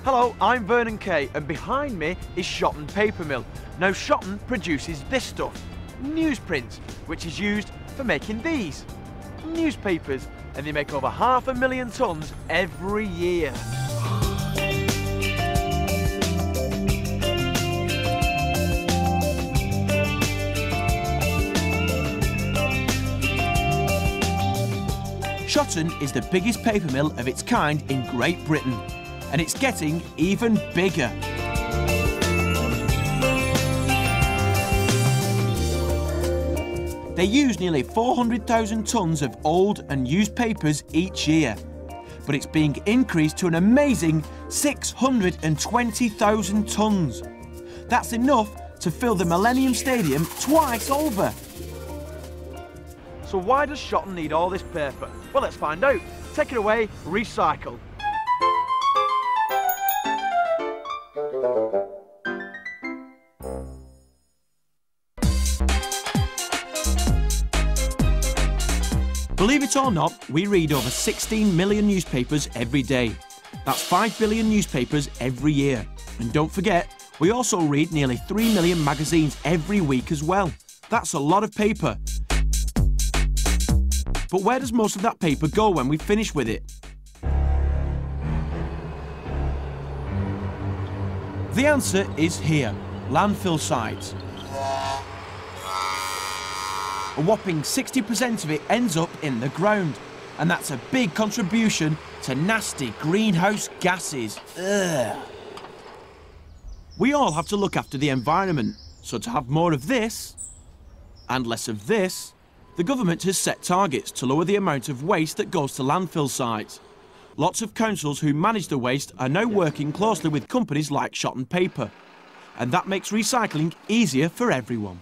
Hello, I'm Vernon Kay, and behind me is Shotton Paper Mill. Now Shotton produces this stuff, newsprint, which is used for making these newspapers, and they make over 500,000 tonnes every year. Shotton is the biggest paper mill of its kind in Great Britain, and it's getting even bigger. They use nearly 400,000 tonnes of old and used papers each year, but it's being increased to an amazing 620,000 tonnes. That's enough to fill the Millennium Stadium twice over. So why does Shotton need all this paper? Well, let's find out. Take it away, recycle. Believe it or not, we read over 16 million newspapers every day. That's 5 billion newspapers every year. And don't forget, we also read nearly 3 million magazines every week as well. That's a lot of paper. But where does most of that paper go when we finish with it? The answer is here, landfill sites. A whopping 60% of it ends up in the ground, and that's a big contribution to nasty greenhouse gases. Ugh. We all have to look after the environment, so to have more of this and less of this, the government has set targets to lower the amount of waste that goes to landfill sites. Lots of councils who manage the waste are now working closely with companies like Shotton Paper, and that makes recycling easier for everyone.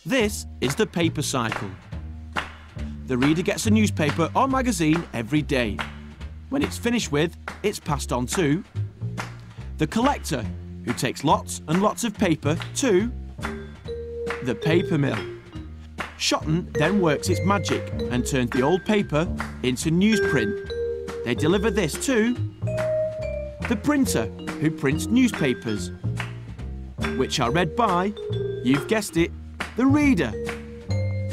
This is the paper cycle. The reader gets a newspaper or magazine every day. When it's finished with, it's passed on to the collector, who takes lots and lots of paper to the paper mill. Shotton then works its magic and turns the old paper into newsprint. They deliver this to the printer, who prints newspapers, which are read by, you've guessed it, the reader,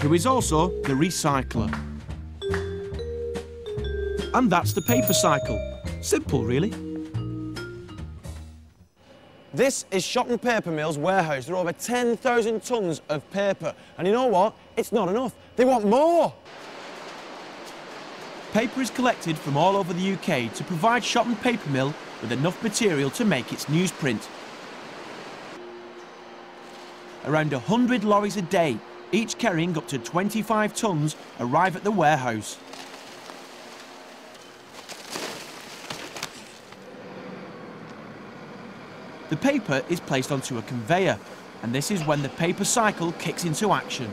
who is also the recycler. And that's the paper cycle. Simple, really. This is Shotton Paper Mill's warehouse. There are over 10,000 tonnes of paper. And you know what? It's not enough. They want more. Paper is collected from all over the UK to provide Shotton Paper Mill with enough material to make its newsprint. Around 100 lorries a day, each carrying up to 25 tonnes, arrive at the warehouse. The paper is placed onto a conveyor, and this is when the paper cycle kicks into action.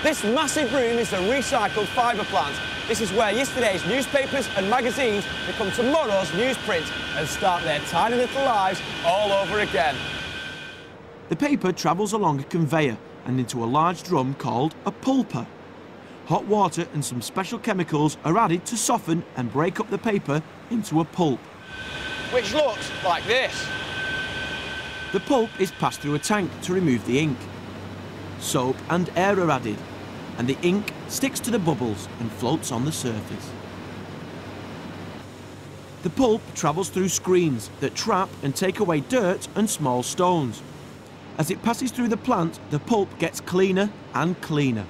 This massive room is the recycled fibre plant. This is where yesterday's newspapers and magazines become tomorrow's newsprint and start their tiny little lives all over again. The paper travels along a conveyor and into a large drum called a pulper. Hot water and some special chemicals are added to soften and break up the paper into a pulp, which looks like this. The pulp is passed through a tank to remove the ink. Soap and air are added, and the ink sticks to the bubbles and floats on the surface. The pulp travels through screens that trap and take away dirt and small stones. As it passes through the plant, the pulp gets cleaner and cleaner.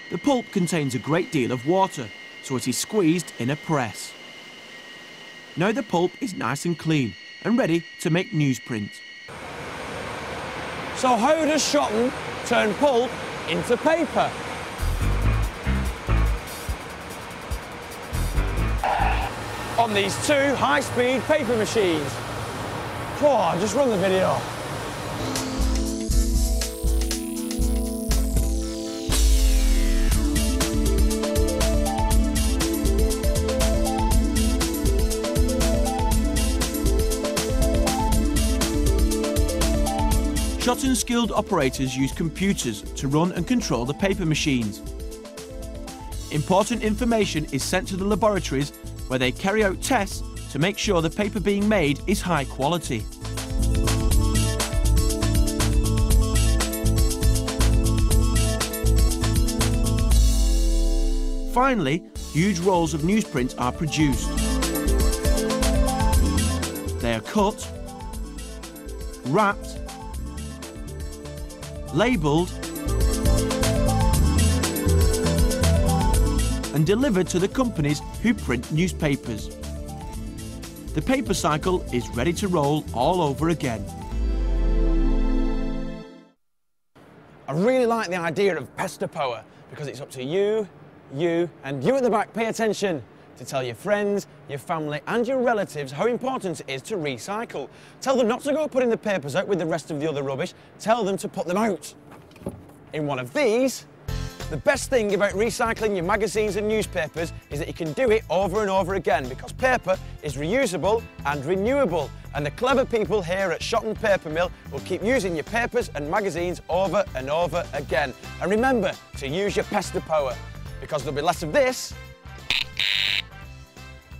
The pulp contains a great deal of water, so it is squeezed in a press. Now the pulp is nice and clean and ready to make newsprint. So how does Shotton turn pulp into paper? On these two high-speed paper machines. Oh, just run the video. Shotton skilled operators use computers to run and control the paper machines. Important information is sent to the laboratories where they carry out tests to make sure the paper being made is high quality. Finally, huge rolls of newsprint are produced. They are cut, wrapped, labelled and delivered to the companies who print newspapers. The paper cycle is ready to roll all over again. I really like the idea of pester power because it's up to you and you at the back, pay attention to tell your friends, your family and your relatives how important it is to recycle. Tell them not to go putting the papers out with the rest of the other rubbish, tell them to put them out in one of these. The best thing about recycling your magazines and newspapers is that you can do it over and over again because paper is reusable and renewable, and the clever people here at Shotton Paper Mill will keep using your papers and magazines over and over again. And remember to use your pester power because there'll be less of this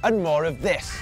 and more of this.